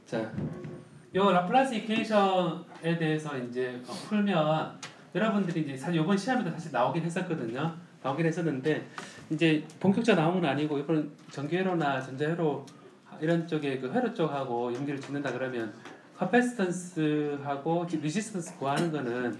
자, 요 라플라스 이퀘이션에 대해서 이제 풀면 여러분들이 이제 사실 이번 시험에도 사실 나오긴 했었거든요. 나오긴 했었는데 이제 본격적으로 나온 건 아니고 이번 전기회로나 전자회로 이런 쪽에 그 회로 쪽하고 연기를 짓는다 그러면 커패시턴스하고 리지스턴스 구하는 거는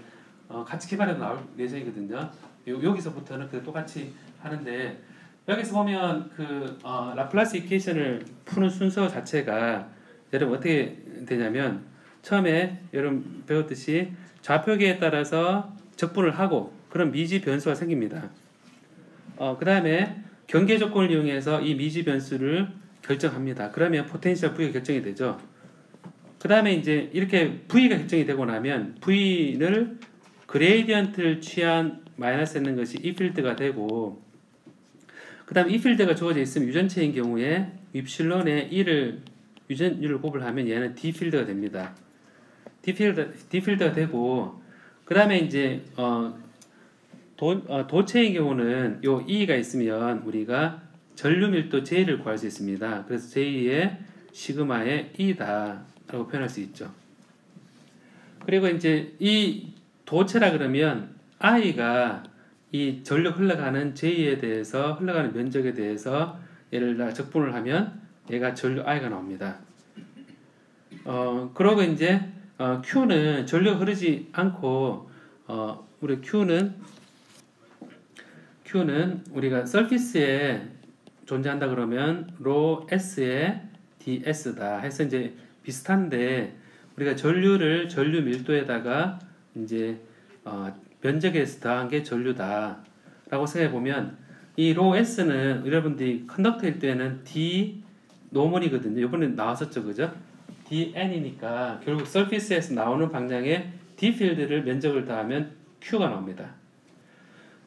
같이 개발해서 나올 예정이거든요. 여기서부터는 그 똑같이 하는데 여기서 보면 그 라플라스 이퀘이션을 푸는 순서 자체가 여러분 어떻게 되냐면 처음에 여러분 배웠듯이 좌표계에 따라서 적분을 하고 그런 미지 변수가 생깁니다. 그 다음에 경계 조건을 이용해서 이 미지 변수를 결정합니다. 그러면 포텐셜 V가 결정이 되죠. 그 다음에 이제 이렇게 V가 결정이 되고 나면 V를 그레이디언트를 취한 마이너스 있는 것이 이 필드가 되고 그 다음 이 필드가 주어져 있으면 유전체인 경우에 입실론의 1을 유전율을 곱을 하면 얘는 D 필드가 됩니다. D 필드가 되고 그 다음에 이제 도체의 경우는 요 E가 있으면 우리가 전류 밀도 J를 구할 수 있습니다. 그래서 J의 시그마의 E다 라고 표현할 수 있죠. 그리고 이제 이 도체라 그러면 I가 이 전류 흘러가는 J에 대해서 흘러가는 면적에 대해서 얘를 적분을 하면 얘가 전류 I가 나옵니다. 그러고 이제 Q는 전류가 흐르지 않고 우리 Q는 우리가 서피스에 존재한다 그러면 로 S의 ds다 해서 이제 비슷한데 우리가 전류를 전류 밀도에다가 이제 면적에서 더한 게 전류다 라고 생각해 보면 이 로 S는 여러분들이 컨덕터일 때는 D 노멀이거든요. 이번에 나왔었죠, 그죠? dn이니까 결국 서피스에서 나오는 방향에 D 필드를 면적을 더하면 Q가 나옵니다.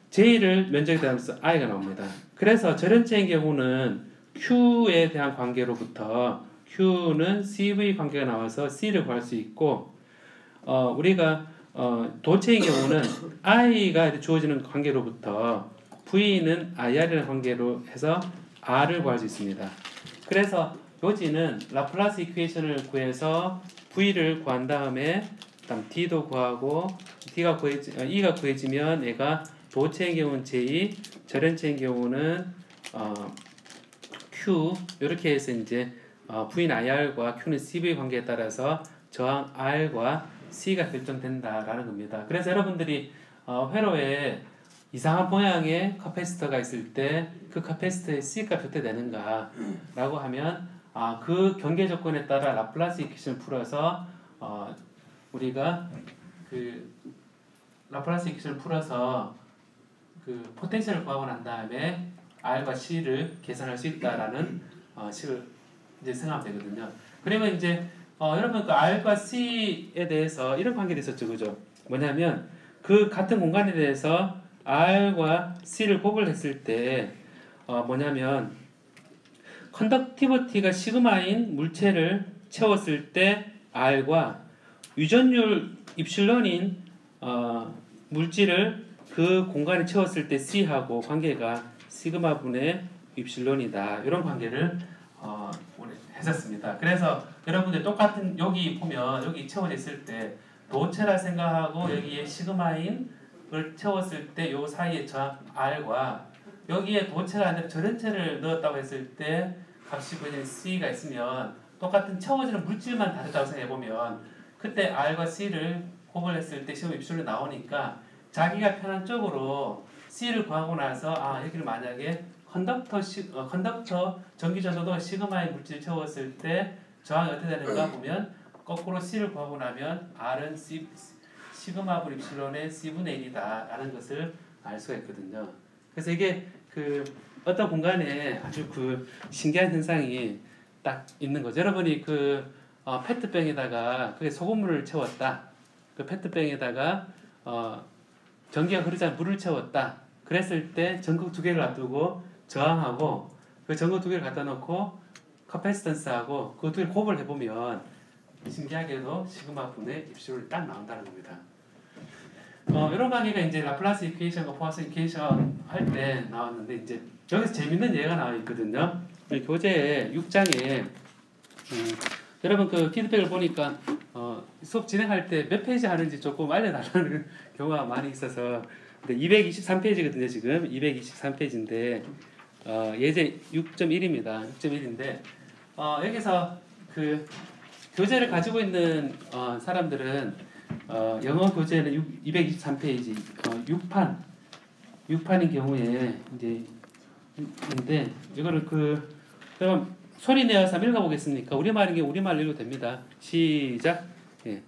J를 면적에 더하면서 I가 나옵니다. 그래서 저련체인 경우는 Q에 대한 관계로부터 Q는 CV 관계가 나와서 C를 구할 수 있고 우리가 도체인 경우는 I가 주어지는 관계로부터 V는 IR이라는 관계로 해서 R을 구할 수 있습니다. 그래서 요지는 라플라스 이퀘이션을 구해서 V를 구한 다음에 그다음 D도 구하고 E가 구해지면 얘가 도체인 경우는 J, 저련체인 경우는 Q 이렇게 해서 이제 V는 IR과 Q는 CV 관계에 따라서 저항 R과 C가 결정된다라는 겁니다. 그래서 여러분들이 회로에 이상한 모양의 카패시터가 있을 때 그 카패시터의 C값이 어떻게 되는가 라고 하면 그 경계 조건에 따라 라플라스 이퀘이션을 풀어서 우리가 그 라플라스 이퀘이션을 풀어서 그 포텐셜을 구하고 난 다음에 R과 C를 계산할 수 있다라는 식을 이제 생각하면 되거든요. 그러면 이제 여러분 그 R과 C에 대해서 이런 관계가 있었죠, 그죠? 뭐냐면 그 같은 공간에 대해서 R과 C를 곱을 했을 때 뭐냐면 컨덕티비티가 시그마인 물체를 채웠을 때 R과 유전율 입실론인 물질을 그 공간에 채웠을 때 C하고 관계가 시그마 분의 입실론이다. 이런 관계를 했었습니다. 그래서 여러분들 똑같은 여기 보면 여기 채워져 있을 때 도체라 생각하고 여기에 시그마인 을 채웠을 때 요 사이에 저항 R과 여기에 도체가 아니라 저련체를 넣었다고 했을 때 값이 그냥 C가 있으면 똑같은 채워지는 물질만 다르다고 생각해보면 그때 R과 C를 곱을 했을 때 시그마 입술로 나오니까 자기가 편한 쪽으로 C를 구하고 나서 여기를 만약에 컨덕터 전기전도도 시그마의 물질 채웠을 때 저항이 어떻게 되는가 보면 거꾸로 C를 구하고 나면 R은 시그마 분 입실론의 C분의 1이다 라는 것을 알 수가 있거든요. 그래서 이게 그 어떤 공간에 아주 그 신기한 현상이 딱 있는 거죠. 여러분이 그 페트병에다가 그게 소금물을 채웠다. 그 페트병에다가 전기가 흐르지 않은 물을 채웠다. 그랬을 때 전극 두 개를 놔두고 저항하고 그 전극 두 개를 갖다 놓고 커패시턴스하고 그 두 개를 곱을 해보면 신기하게도 시그마 분의 입실론이 딱 나온다는 겁니다. 이런 관계가 이제 라플라스 이퀘이션과 포화스 이퀘이션 할 때 나왔는데 이제 여기서 재밌는 예가 나와 있거든요. 교재 6장에 여러분 그 피드백을 보니까 수업 진행할 때 몇 페이지 하는지 조금 알려달라는 경우가 많이 있어서 근데 223페이지거든요. 지금 223페이지인데 예제 6.1입니다. 6.1인데 여기서 그 교재를 가지고 있는 사람들은 영어 교재는 223페이지 6판인 경우에 이제 인데 이거를 그럼 소리 내어서 한번 읽어보겠습니까? 우리말인 게 우리말 읽어도 됩니다. 시작. 예.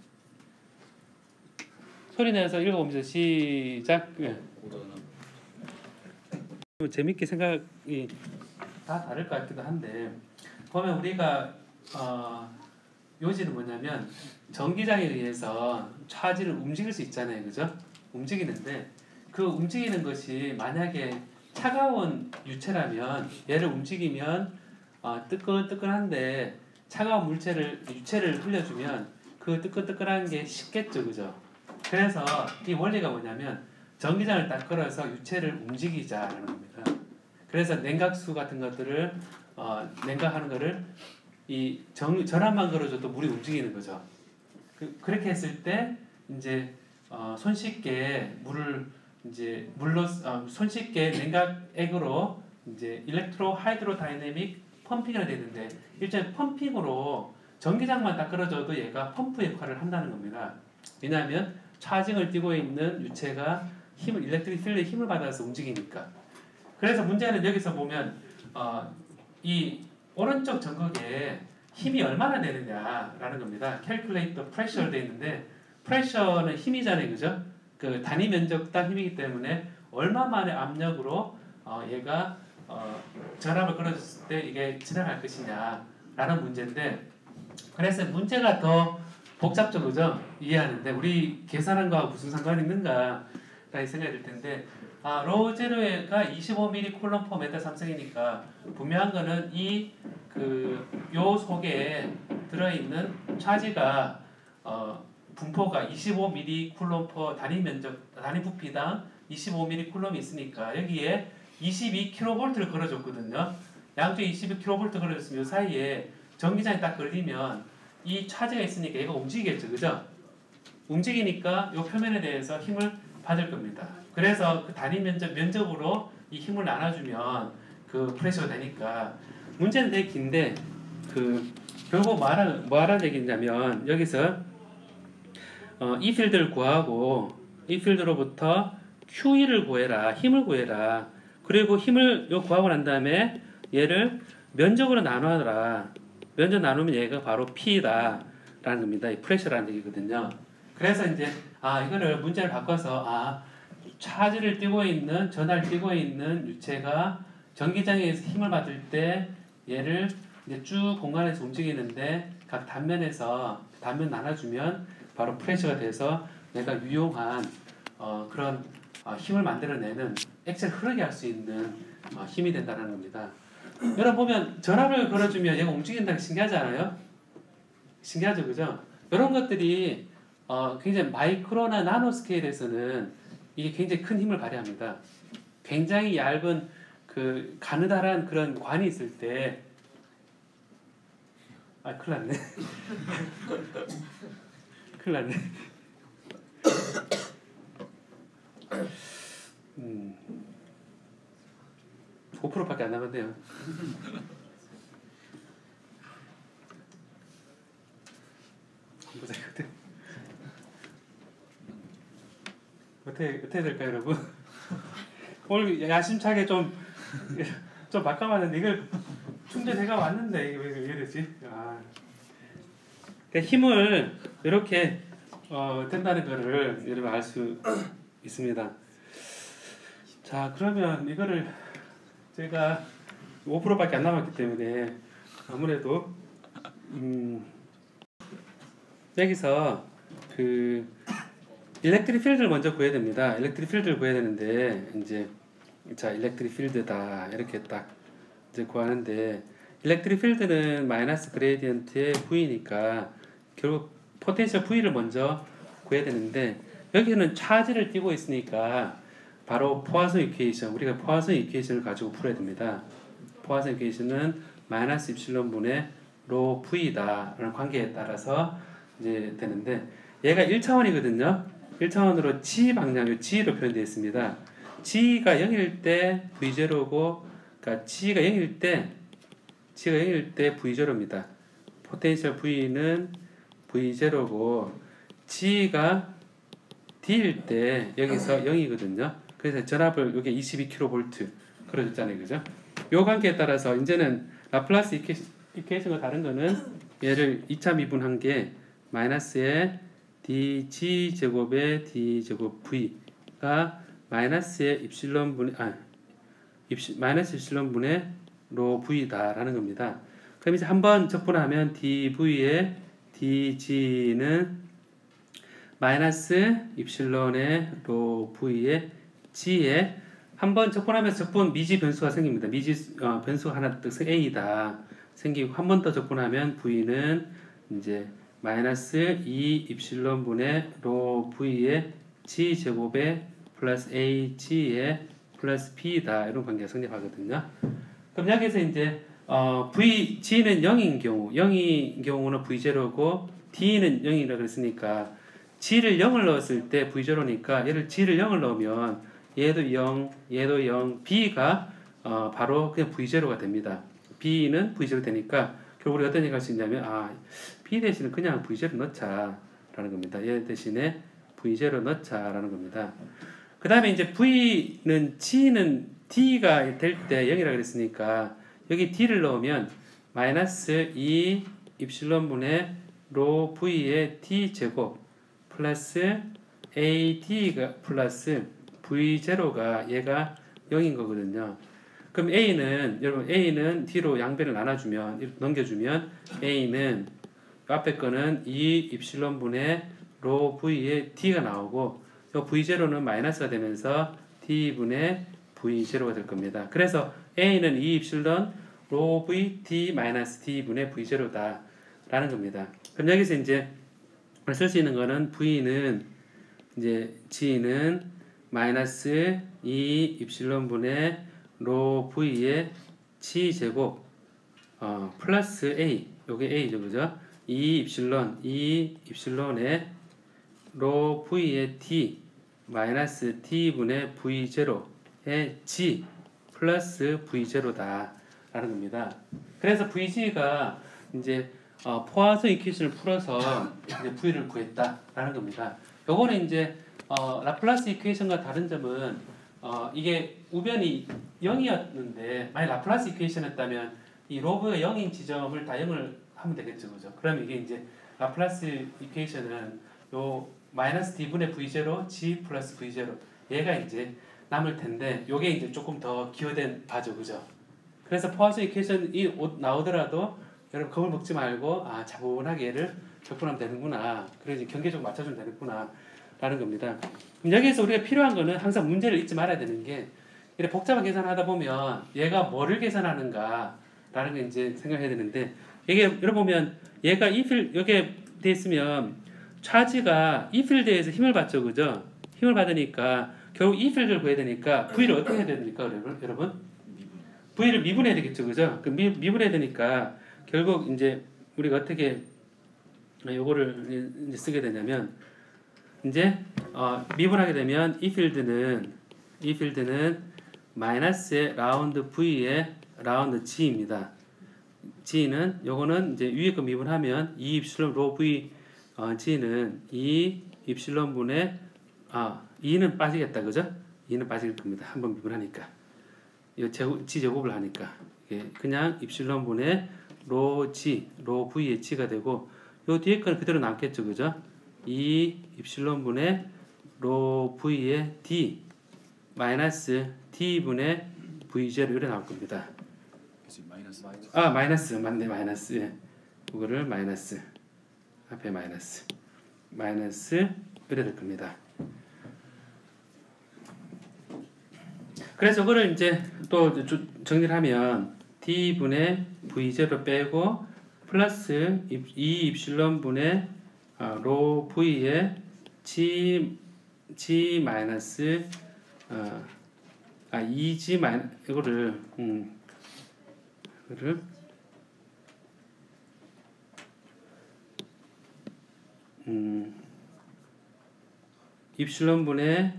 소리 내서 읽어보면서 시작. 예. 재밌게 생각이 다 다를 것 같기도 한데 보면 우리가 요지는 뭐냐면 전기장에 의해서 차지를 움직일 수 있잖아요, 그죠? 움직이는데 그 움직이는 것이 만약에 차가운 유체라면 얘를 움직이면 뜨끈뜨끈한데 차가운 유체를 흘려주면 그 뜨끈뜨끈한 게 식겠죠, 그죠? 그래서 이 원리가 뭐냐면 전기장을 딱 걸어서 유체를 움직이자라는 겁니다. 그래서 냉각수 같은 것들을 냉각하는 거를 이 전압만 걸어줘도 물이 움직이는 거죠. 그렇게 했을 때 이제 손쉽게 물을 이제 물로 손쉽게 냉각액으로 이제 일렉트로 하이드로다이내믹 펌핑을 되는데 일종의 펌핑으로 전기장만 딱 걸어줘도 얘가 펌프 역할을 한다는 겁니다. 왜냐하면 차징을 띠고 있는 유체가 일렉트릭 필드의 힘을 받아서 움직이니까. 그래서 문제는 여기서 보면 이 오른쪽 전극에 힘이 얼마나 되느냐라는 겁니다. Calculate the pressure 돼 있는데 pressure는 힘이잖아요, 그죠? 그 단위 면적당 힘이기 때문에 얼마만의 압력으로 얘가 전압을 걸어줬을 때 이게 지나갈 것이냐라는 문제인데 그래서 문제가 더 복잡죠, 그죠? 이해하는데 우리 계산한 거하고 무슨 상관이 있는가 라는 생각이 들 텐데 로우 제로가 25mm 쿨럼 퍼 메타 3승이니까 분명한 거는 요 속에 들어있는 차지가 분포가 25mm 쿨럼 퍼 단위 부피당 25mm 쿨럼이 있으니까 여기에 22kV를 걸어줬거든요. 양쪽에 22kV 걸어줬으면 이 사이에 전기장이 딱 걸리면 이 차지가 있으니까 얘가 움직이겠죠, 그죠? 움직이니까 이 표면에 대해서 힘을 받을 겁니다. 그래서 그 단위 면적으로 이 힘을 나눠주면 그 프레셔가 되니까 문제는 되게 긴데 결국 뭐 하라는 얘기냐면 여기서 이 필드를 구하고 이 필드로부터 QE를 구해라, 힘을 구해라. 그리고 힘을 구하고 난 다음에 얘를 면적으로 나눠라. 면적 나누면 얘가 바로 P다 라는 겁니다. 이 프레셔라는 얘기거든요. 그래서 이제 이거를 문제를 바꿔서 차지를 띠고 있는 전하를 띠고 있는 유체가 전기장에서 힘을 받을 때 얘를 이제 쭉 공간에서 움직이는데 각 단면에서 단면 나눠주면 바로 프레셔가 돼서 내가 유용한 그런 힘을 만들어내는 액체를 흐르게 할 수 있는 힘이 된다는 겁니다. 여러분 보면 전압을 걸어주면 얘가 움직인다는 게 신기하지 않아요? 신기하죠, 그죠? 이런 것들이 굉장히 마이크로나 나노 스케일에서는 이게 굉장히 큰 힘을 발휘합니다. 굉장히 얇은 가느다란 그런 관이 있을 때 큰일 났네. 큰일 났네. 5%밖에 안 남았네요. 보자, 어떻게 될까요, 여러분? 오늘 야심차게 좀 막감하는데 이걸 충전해가 왔는데 이게 왜 이러지? 그러니까 힘을 이렇게 된다는 거를 여러분 알 수 있습니다. 자, 그러면 이거를 제가 5%밖에 안 남았기 때문에 아무래도 여기서 일렉트릭 필드를 먼저 구해야 됩니다. 일렉트릭 필드를 구해야 되는데 이제 일렉트릭 필드다 이렇게 딱 이제 구하는데 일렉트릭 필드는 마이너스 그레디언트의 V니까 결국 포텐셜 V를 먼저 구해야 되는데 여기는 차지를 띠고 있으니까 바로 포화선 이퀘이션, 우리가 포화선 이퀘이션을 가지고 풀어야 됩니다. 포화선 이퀘이션은 마이너스 입실론 분의 로 V다라는 관계에 따라서 이제 되는데 얘가 1차원이거든요. 1차원으로 G 방향, G로 표현되어 있습니다. G가 0일 때 V0고, 그러니까 G가 0일 때 V0입니다. 포텐셜 V는 V0고, G가 D일 때 여기서 0이거든요. 그래서 전압을 여기 22kV 그려줬잖아요, 그죠? 요 관계에 따라서 이제는 라플라스 이퀘이션과 다른 거는 얘를 2차 미분한 게 마이너스의 dg 제곱의 d 제곱 v가 마이너스의 마이너스 입실론 분의 로 v다라는 겁니다. 그럼 이제 한번 적분하면 dv의 dg는 마이너스 입실론의 로 v의 g에 한번 적분하면서 적분 미지 변수가 생깁니다. 미지 변수가 하나 뜻은 a다 생기고 한 번 더 적분하면 v는 이제 마이너스 2 입실론 분의 로 v의 g 제곱에 플러스 a g의 플러스 b다 이런 관계가 성립하거든요. 그럼 여기서 이제 g는 0인 경우는 v0고 d는 0이라고 했으니까 g를 0을 넣었을 때 v0니까 얘를 g를 0을 넣으면 얘도 0, 얘도 0, b가 바로 그냥 v0가 됩니다. b는 v0 되니까 결국 우리가 어떤 얘기를 할 수 있냐면 b 대신에 그냥 v0 넣자라는 겁니다. 얘 대신에 v0 넣자라는 겁니다. 그 다음에 이제 v는 g는 d가 될 때 0이라고 그랬으니까 여기 d를 넣으면 마이너스 2 입실론 분의 로 v의 d 제곱 플러스 ad가 플러스 v0가 얘가 0인 거거든요. 그럼 A는 D로 양변을 나눠주면, 이렇게 넘겨주면, A는 앞에 거는 2 입실론 분의 로 V의 D가 나오고, 이 V0는 마이너스가 되면서 D분의 V0가 될 겁니다. 그래서 A는 2 입실론 로 V D 마이너스 D분의 V0다. 라는 겁니다. 그럼 여기서 이제 쓸 수 있는 거는 V는 이제 G는 마이너스 2 입실론 분의 로 V의 G 제곱 플러스 A 요게 A죠, 그죠? 2 입실론의 로 V의 T 마이너스 T분의 V0의 G 플러스 V0다 라는 겁니다. 그래서 VG가 이제 포화성 이퀘이션을 풀어서 이제 V를 구했다 라는 겁니다. 요거는 이제 라플라스 이퀘이션과 다른 점은 이게 우변이 0이었는데 만약 라플라스 이퀘이션이었다면 이 로그가 0인 지점을 다 0을 하면 되겠죠, 그죠? 그럼 이게 이제 라플라스 이퀘이션은 요 마이너스 d분의 v0 g 플러스 v0 얘가 이제 남을 텐데 요게 이제 조금 더 기여된 바죠, 그죠? 그래서 포화성 이퀘이션이 나오더라도 여러분 겁을 먹지 말고 차분하게 얘를 적분하면 되는구나. 그래서 경계적으로 맞춰주면 되는구나. 라는 겁니다. 그럼 여기에서 우리가 필요한 거는 항상 문제를 잊지 말아야 되는 게 이렇게 복잡한 계산하다 보면 얘가 뭐를 계산하는가 라는 게 이제 생각해야 되는데 이게 여러분 보면 얘가 여기에 돼 있으면 차지가 이 필드에서 힘을 받죠, 그죠? 힘을 받으니까 결국 이 필드를 구해야 되니까 V를 어떻게 해야 됩니까, 여러분? V를 미분해야 되겠죠, 그죠? 그 미분해야 되니까 결국 이제 우리가 어떻게 요거를 이제 쓰게 되냐면 이제 미분하게 되면 이 필드는 마이너스 라운드 V의 라운드 G입니다. G는 요거는 이제 위에 거 미분하면 2 입실론 로 V G는 2 입실론 분의 2는 빠지겠다, 그죠? 2는 빠질 겁니다. 한번 미분하니까 이 G 제곱을 하니까 그냥 입실론 분의 로 G 로 V의 G가 되고 요 뒤에 거는 그대로 남겠죠, 그죠? 2 입실론 분의 로 V의 D 마이너스 T분의 V0 이렇게 나올 겁니다. 마이너스 맞네, 마이너스. 예. 그거를 마이너스 앞에 마이너스 이래 될 겁니다. 그래서 그걸 이제 또 정리를 하면 D분의 V0 빼고 플러스 2 입실론 분의 로 V의 G 마이너스 2G 마이너스 이거를 입실론분의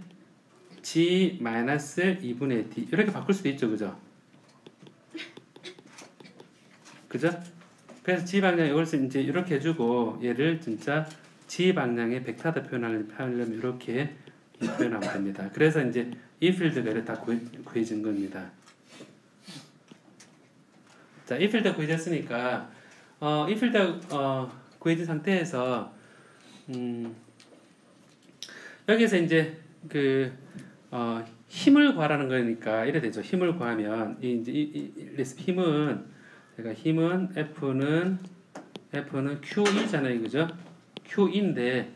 G 마이너스 2분의 D 이렇게 바꿀 수도 있죠, 그죠? 그죠? 그래서 G 방향 이걸 이제 이렇게 해주고 얘를 진짜 G 방향의 벡터다 표현하려면 이렇게 표현하면 됩니다. 그래서 이제 이 필드가 이렇게 다 구해진 겁니다. 자, 이 필드 구해졌으니까 이 필드 구해진 상태에서 여기서 이제 그 힘을 구하라는 거니까 이래 되죠. 힘을 구하면 이 힘은 제가 힘은 F는 QE잖아요, 그죠? QE인데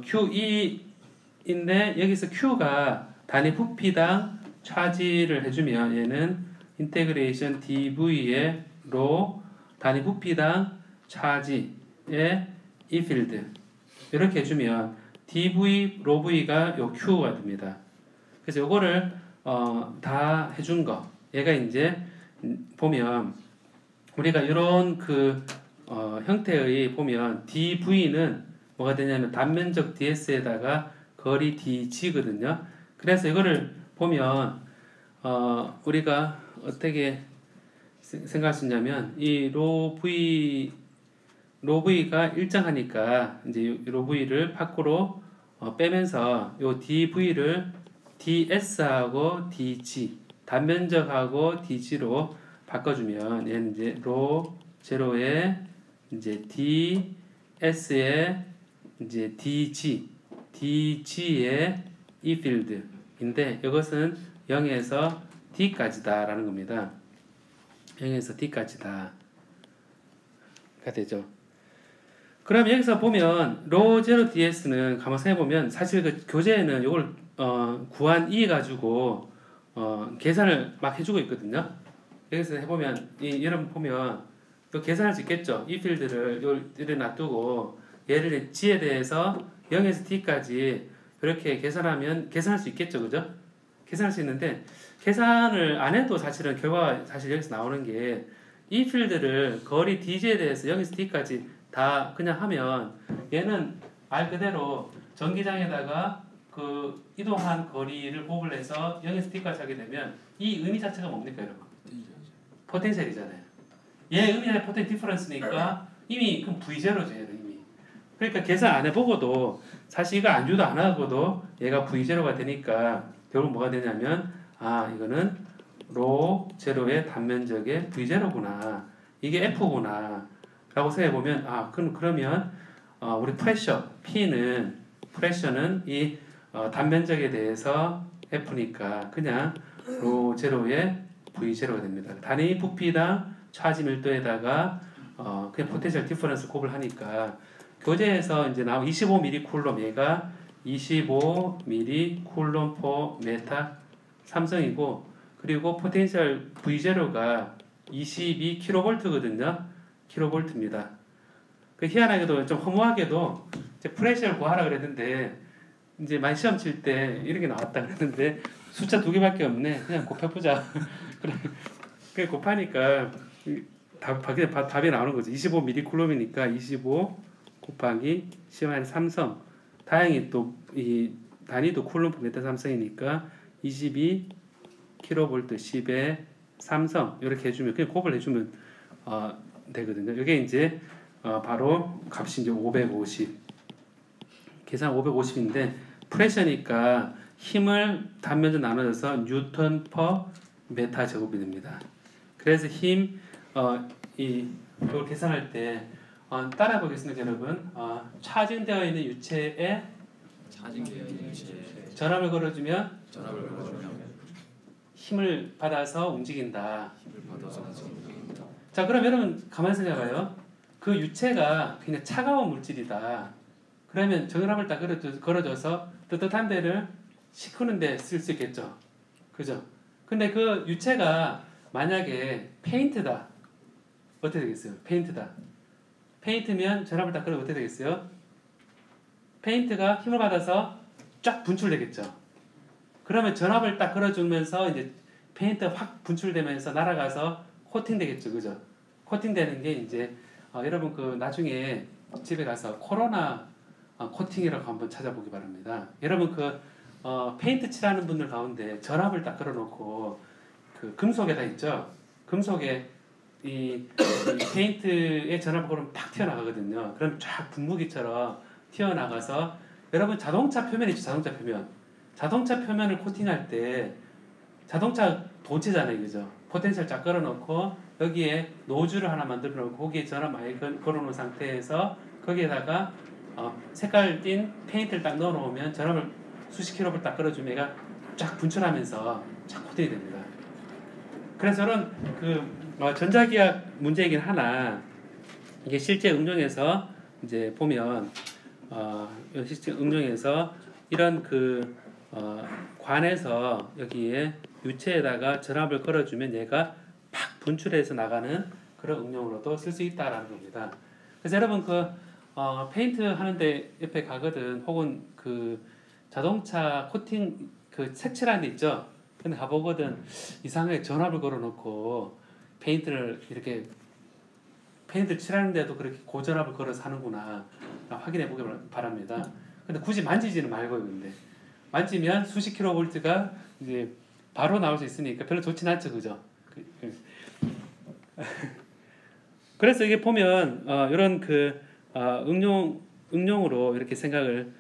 QE인데 여기서 Q가 단위 부피당 차지를 해주면 얘는 인테그레이션 dv의 로 단위 부피당 차지의 이 필드 이렇게 해주면 dv 로 v가 요 q가 됩니다. 그래서 요거를 다 해준 거 얘가 이제 보면 우리가 이런 그 형태의 보면 dv는 뭐가 되냐면 단면적 ds에다가 거리 dg거든요. 그래서 이거를 보면 우리가 어떻게 생각할 수 있냐면 이 로 v가 일정하니까 이제 로 v를 밖으로 빼면서 요 dv를 ds하고 dg 단면적하고 dg로 바꿔주면 얘는 이제 로 제로에 이제 ds에 이제 dg의 이 필드인데 이것은 0에서 d까지다 라는 겁니다. 0에서 d까지다 가 되죠. 그럼 여기서 보면 로 제로 ds는 가만 생각해보면 사실 그 교재에는 이걸 구한 E 가지고 계산을 막 해주고 있거든요. 여기서 해보면 여러분 보면 또 계산할 수 있겠죠. 이 필드를 이렇게 놔두고 얘를 G에 대해서 0에서 D까지 이렇게 계산하면 계산할 수 있겠죠, 그죠? 계산할 수 있는데 계산을 안 해도 사실은 결과가 사실 여기서 나오는 게 이 필드를 거리 DG에 대해서 0에서 D까지 다 그냥 하면 얘는 말 그대로 전기장에다가 그 이동한 거리를 곱을 해서 0에서 D까지 하게 되면 이 의미 자체가 뭡니까, 여러분? 포텐셜이잖아요. 얘 의미의 포텐셜 디퍼런스니까 이미 그럼 V0죠, 얘는 이미. 그러니까 계산 안 해보고도 사실 이거 안주도 안 하고도 얘가 V0가 되니까 결국 뭐가 되냐면 이거는 로 제로의 단면적의 V0구나. 이게 F구나. 라고 생각해보면 그러면 우리 프레셔는 이 단면적에 대해서 F니까 그냥 로 제로의 V0가 됩니다. 단위 부피당 차지 밀도에다가 그냥 포텐셜 디퍼런스 곱을 하니까 교재에서 이제 나온 25mC 쿨롬 얘가 25mC 쿨롬 포 메타 삼성이고 그리고 포텐셜 V0가 22kV거든요. 킬로볼트입니다. 그 희한하게도 좀 허무하게도 이제 프레셔를 구하라 그랬는데 이제 많이 시험 칠 때 이런 게 나왔다 그랬는데 숫자 2개밖에 없네. 그냥 곱해보자. 그래 곱하니까 답이 나오는 거죠. 25mC 쿨롬이니까 25 곱하기 10-3성. 다행히 또 이 단위도 쿨롬 퍼 메타 삼성이니까 22kV 10의 3성 이렇게 해주면 그냥 곱을 해주면 되거든요. 이게 이제 바로 값이 이제 550. 계산 550인데 프레셔니까 힘을 단면적 나눠져서 뉴턴 퍼 메타 제곱이 됩니다. 그래서 힘 이걸 계산할 때 따라 보겠습니다, 여러분. 차징되어 있는 유체에 전압을 걸어주면 힘을 받아서 움직인다. 자, 그럼 여러분 가만히 생각해봐요. 그 유체가 그냥 차가운 물질이다. 그러면 전압을 딱 걸어줘서 뜨뜻한 데를 식히는 데 쓸 수 있겠죠. 그죠? 근데 그 유체가 만약에 페인트다. 어떻게 되겠어요? 페인트면 전압을 딱 걸어 어떻게 되겠어요? 페인트가 힘을 받아서 쫙 분출되겠죠. 그러면 전압을 딱 걸어주면서 이제 페인트가 확 분출되면서 날아가서 코팅되겠죠, 그죠? 코팅되는 게 이제 여러분 그 나중에 집에 가서 코로나 코팅이라고 한번 찾아보기 바랍니다. 여러분 페인트 칠하는 분들 가운데 전압을 딱 걸어놓고 그 금속에다 있죠. 금속에 이 페인트의 전압을 걸으면 탁 튀어나가거든요. 그럼 쫙 분무기처럼 튀어나가서 여러분 자동차 표면 있죠. 자동차 표면을 코팅할 때 자동차 도체잖아요, 그죠? 포텐셜 쫙 걸어놓고 여기에 노즐을 하나 만들어 놓고 거기에 전압 많이 걸어놓은 상태에서 거기에다가 색깔 띤 페인트를 딱 넣어놓으면 전압을 수십 킬로를 딱 걸어주면 얘가 쫙 분출하면서 쫙 코팅이 됩니다. 그래서 저는 전자기학 문제이긴 하나 이게 실제 응용에서 이제 보면 실제 응용에서 이런 관에서 여기에 유체에다가 전압을 걸어주면 얘가 팍 분출해서 나가는 그런 응용으로도 쓸 수 있다라는 겁니다. 그래서 여러분 페인트 하는데 옆에 가거든 혹은 자동차 코팅 색칠하는 데 있죠. 근데 가보거든 이상하게 전압을 걸어놓고 페인트를 칠하는데도 그렇게 고전압을 걸어서 하는구나 확인해 보기 바랍니다. 근데 굳이 만지지는 말고요. 근데 만지면 수십 킬로볼트가 이제 바로 나올 수 있으니까 별로 좋진 않죠, 그죠? 그래서 이게 보면 이런 응용으로 이렇게 생각을